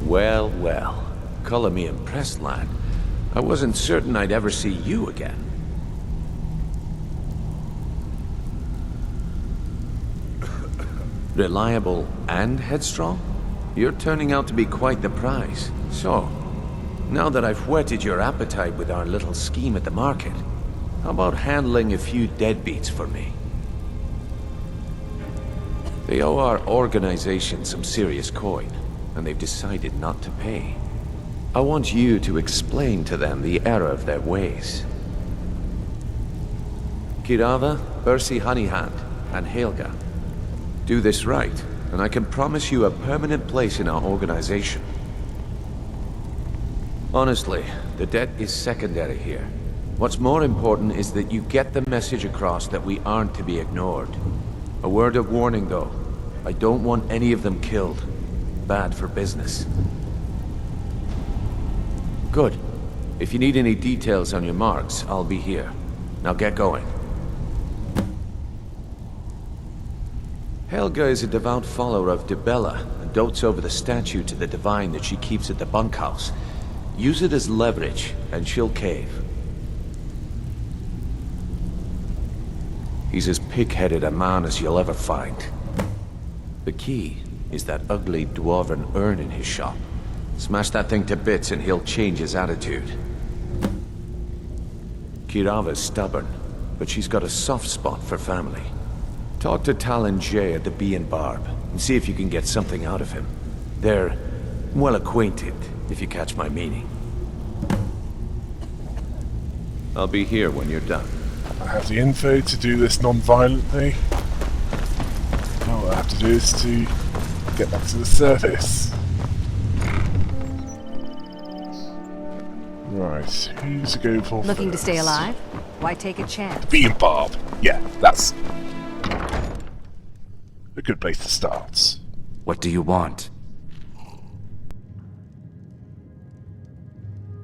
Well, well. Color me impressed, lad. I wasn't certain I'd ever see you again. Reliable and headstrong? You're turning out to be quite the prize. So, now that I've whetted your appetite with our little scheme at the market, how about handling a few deadbeats for me? They owe our organization some serious coin, and they've decided not to pay. I want you to explain to them the error of their ways. Kirava, Bersi Honeyhand, and Helga. Do this right, and I can promise you a permanent place in our organization. Honestly, the debt is secondary here. What's more important is that you get the message across that we aren't to be ignored. A word of warning, though. I don't want any of them killed. Bad for business. Good. If you need any details on your marks, I'll be here. Now get going. Helga is a devout follower of Dibella and dotes over the statue to the divine that she keeps at the bunkhouse. Use it as leverage, and she'll cave. He's as pig-headed a man as you'll ever find. The key is that ugly dwarven urn in his shop. Smash that thing to bits and he'll change his attitude. Kirava's stubborn, but she's got a soft spot for family. Talk to taken-jei at the Bee and Barb, and see if you can get something out of him. They're well acquainted, if you catch my meaning. I'll be here when you're done. I have the info to do this non-violently. All I have to do is to get back to the surface. Right, who's to go for Looking to first? stay alive? Why take a chance? Bee and Barb. Yeah, that's a good place to start. What do you want?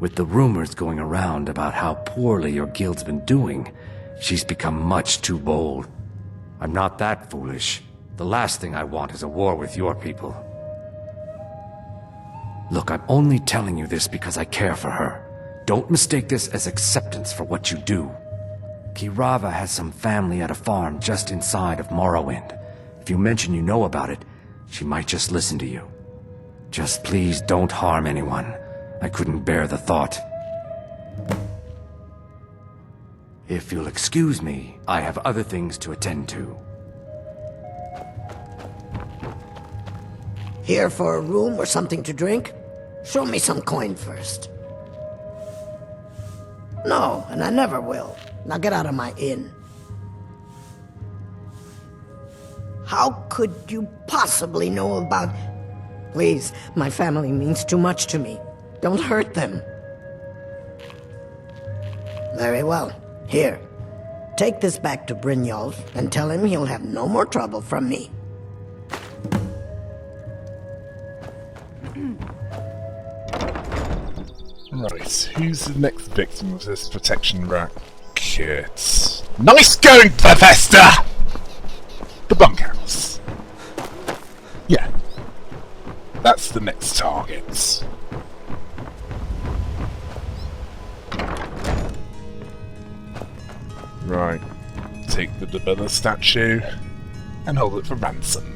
With the rumors going around about how poorly your guild's been doing, she's become much too bold. I'm not that foolish. The last thing I want is a war with your people. Look, I'm only telling you this because I care for her. Don't mistake this as acceptance for what you do. Kirava has some family at a farm just inside of Morrowind. If you mention you know about it, she might just listen to you. Just please don't harm anyone. I couldn't bear the thought. If you'll excuse me, I have other things to attend to. Here for a room or something to drink? Show me some coin first. No, and I never will. Now get out of my inn. How could you possibly know about... Please, my family means too much to me. Don't hurt them. Very well. Here. Take this back to Brynjolf and tell him he'll have no more trouble from me. Right, who's the next victim of this protection racket? Nice going, Bethesda! The bunkhouse. Yeah. That's the next target. Right. Take the Dibella statue and hold it for ransom.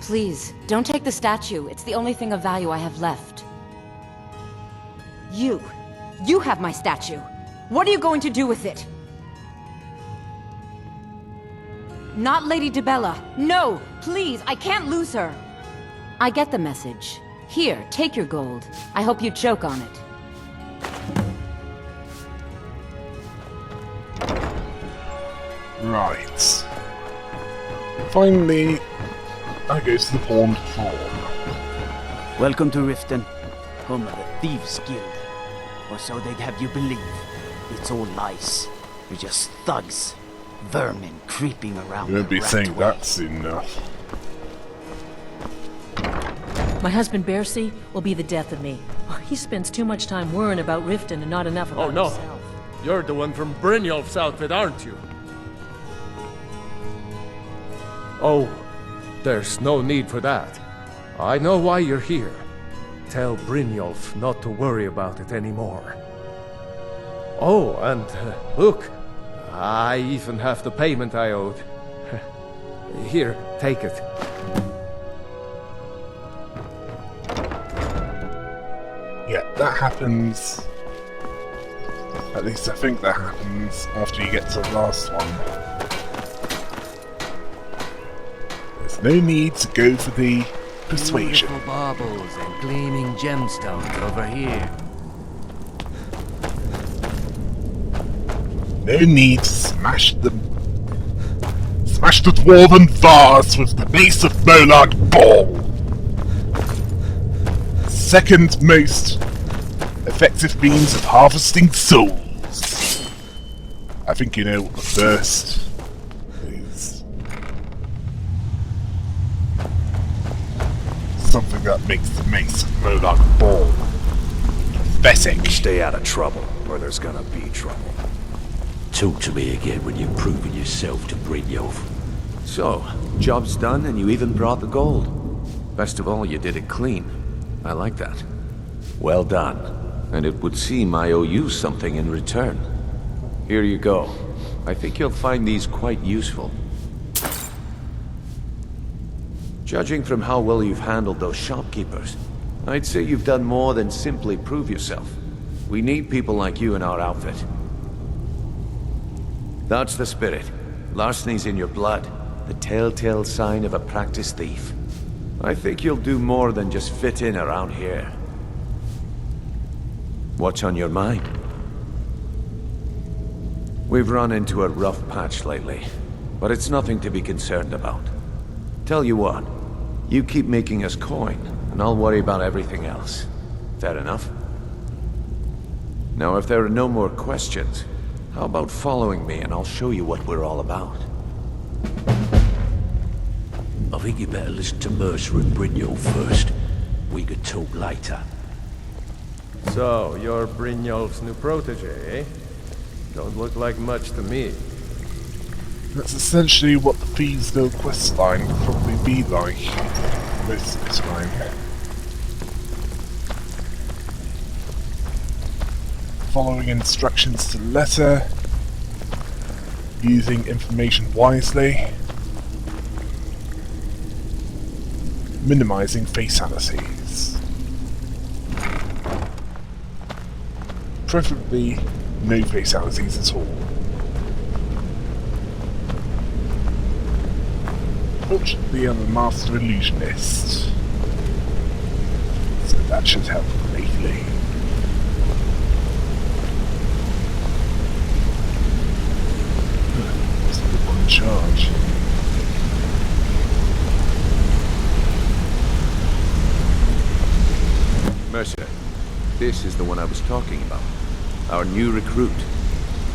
Please, don't take the statue. It's the only thing of value I have left. You have my statue. What are you going to do with it? Not Lady Dibella. No, please, I can't lose her. I get the message. Here, take your gold. I hope you choke on it. Right. Finally, I go to the pawned pawn. Welcome to Riften, home of the Thieves Guild. Or so they'd have you believe. It's all lies. You're just thugs. Vermin creeping around. You won't be the saying rat that way. soon enough. My husband Bersi will be the death of me. He spends too much time worrying about Riften and not enough about himself. You're the one from Brynjolf's outfit, aren't you? Oh, there's no need for that. I know why you're here. Tell Brynjolf not to worry about it anymore. Oh, and look, I even have the payment I owed. Here, take it. Yeah, that happens. At least I think that happens after you get to the last one. There's no need to go for the persuasion. Beautiful baubles and gleaming gemstones over here. No need to smash the dwarven vase with the mace of Molag Ball. Second most effective means of harvesting souls. I think you know what the first is. Something that makes the mace of Molag Ball pathetic. Stay out of trouble, or there's gonna be trouble. Talk to me again when you've proven yourself to Brynjolf. So, job's done and you even brought the gold. Best of all, you did it clean. I like that. Well done. And it would seem I owe you something in return. Here you go. I think you'll find these quite useful. Judging from how well you've handled those shopkeepers, I'd say you've done more than simply prove yourself. We need people like you in our outfit. That's the spirit. Larceny's in your blood. The telltale sign of a practiced thief. I think you'll do more than just fit in around here. What's on your mind? We've run into a rough patch lately, but it's nothing to be concerned about. Tell you what, you keep making us coin, and I'll worry about everything else. Fair enough? Now, if there are no more questions, how about following me and I'll show you what we're all about? I think you better listen to Mercer and Brynjolf first. We could talk later. So, you're Brynjolf's new protege, eh? Don't look like much to me. That's essentially what the Thievesville questline would probably be like most of the time. Following instructions to the letter, using information wisely, minimizing fatalities. Preferably no fatalities at all. Fortunately, I'm a master illusionist, so that should help greatly. It's a good one in charge. Mercer, this is the one I was talking about. Our new recruit.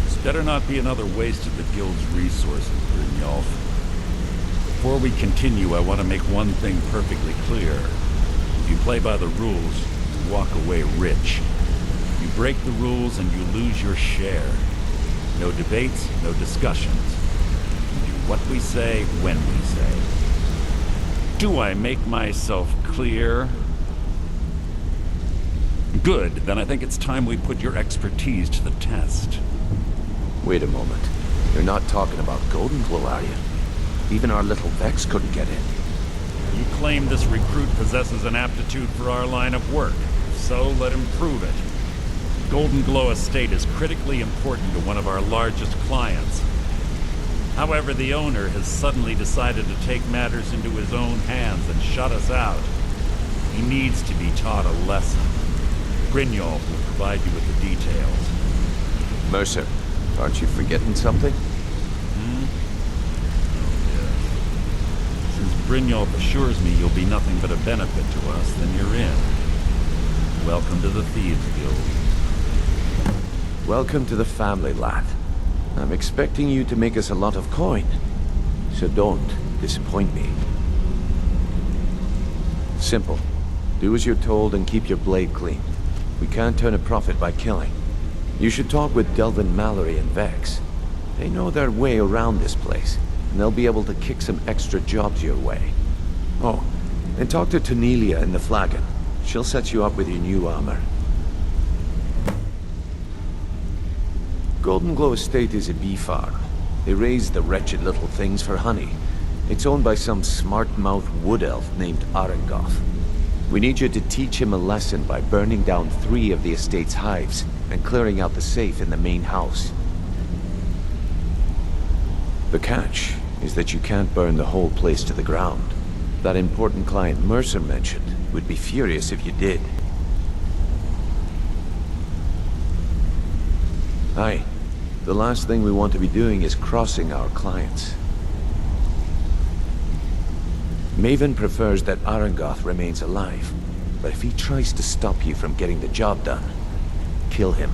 This better not be another waste of the guild's resources, Brynjolf. Before we continue, I want to make one thing perfectly clear. If you play by the rules, you walk away rich. You break the rules and you lose your share. No debates, no discussions. We do what we say, when we say. Do I make myself clear? Good, then I think it's time we put your expertise to the test. Wait a moment. You're not talking about Golden Glow, are you? Even our little Vex couldn't get in. You claim this recruit possesses an aptitude for our line of work, so let him prove it. Golden Glow Estate is critically important to one of our largest clients. However, the owner has suddenly decided to take matters into his own hands and shut us out. He needs to be taught a lesson. Brynjolf will provide you with the details. Mercer, aren't you forgetting something? Since Brynjolf assures me you'll be nothing but a benefit to us, then you're in. Welcome to the Thieves Guild. Welcome to the family, lad. I'm expecting you to make us a lot of coin, so don't disappoint me. Simple. Do as you're told and keep your blade clean. We can't turn a profit by killing. You should talk with Delvin Mallory and Vex. They know their way around this place, and they'll be able to kick some extra jobs your way. Oh, and talk to Tanelia in the Flagon. She'll set you up with your new armor. Golden Glow Estate is a bee farm. They raise the wretched little things for honey. It's owned by some smart-mouthed wood elf named Arangoth. We need you to teach him a lesson by burning down 3 of the estate's hives and clearing out the safe in the main house. The catch is that you can't burn the whole place to the ground. That important client Mercer mentioned would be furious if you did. Aye. The last thing we want to be doing is crossing our clients. Maven prefers that Arangoth remains alive, but if he tries to stop you from getting the job done, kill him.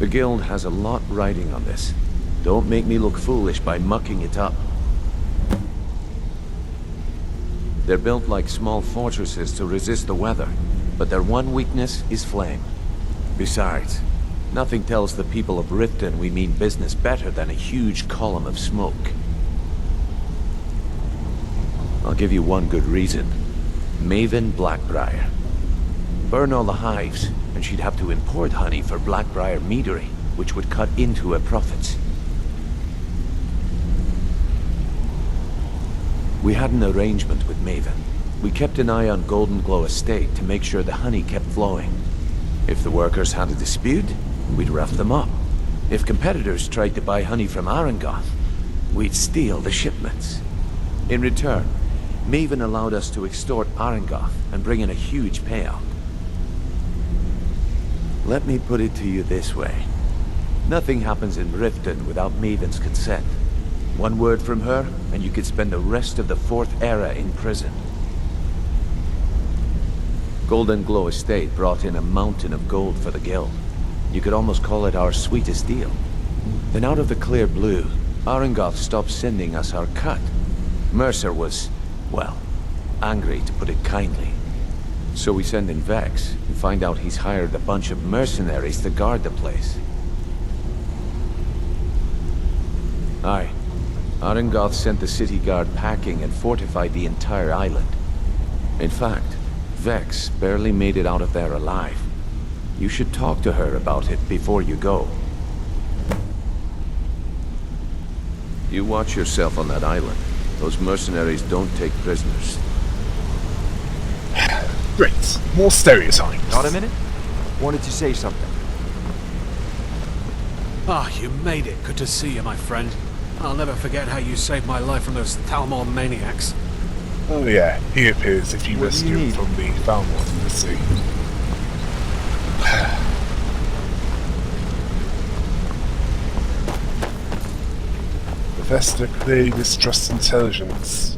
The guild has a lot riding on this. Don't make me look foolish by mucking it up. They're built like small fortresses to resist the weather, but their one weakness is flame. Besides, nothing tells the people of Riften we mean business better than a huge column of smoke. I'll give you one good reason. Maven Blackbriar. Burn all the hives, and she'd have to import honey for Blackbriar meadery, which would cut into her profits. We had an arrangement with Maven. We kept an eye on Golden Glow Estate to make sure the honey kept flowing. If the workers had a dispute, we'd rough them up. If competitors tried to buy honey from Arangoth, we'd steal the shipments. In return, Maven allowed us to extort Arangoth and bring in a huge payout. Let me put it to you this way. Nothing happens in Riften without Maven's consent. One word from her, and you could spend the rest of the 4th era in prison. Golden Glow Estate brought in a mountain of gold for the guild. You could almost call it our sweetest deal. Then out of the clear blue, Arangoth stopped sending us our cut. Mercer was, well, angry to put it kindly. So we send in Vex and find out he's hired a bunch of mercenaries to guard the place. Aye. Arangoth sent the city guard packing and fortified the entire island. In fact, Vex barely made it out of there alive. You should talk to her about it before you go. You watch yourself on that island. Those mercenaries don't take prisoners. Great. More stereotypes. Got a minute? Wanted to say something. Ah, you made it. Good to see you, my friend. I'll never forget how you saved my life from those Thalmor maniacs. Oh yeah, he appears if you rescue him from the Thalmor in the sea. Bethesda clearly distrusts intelligence.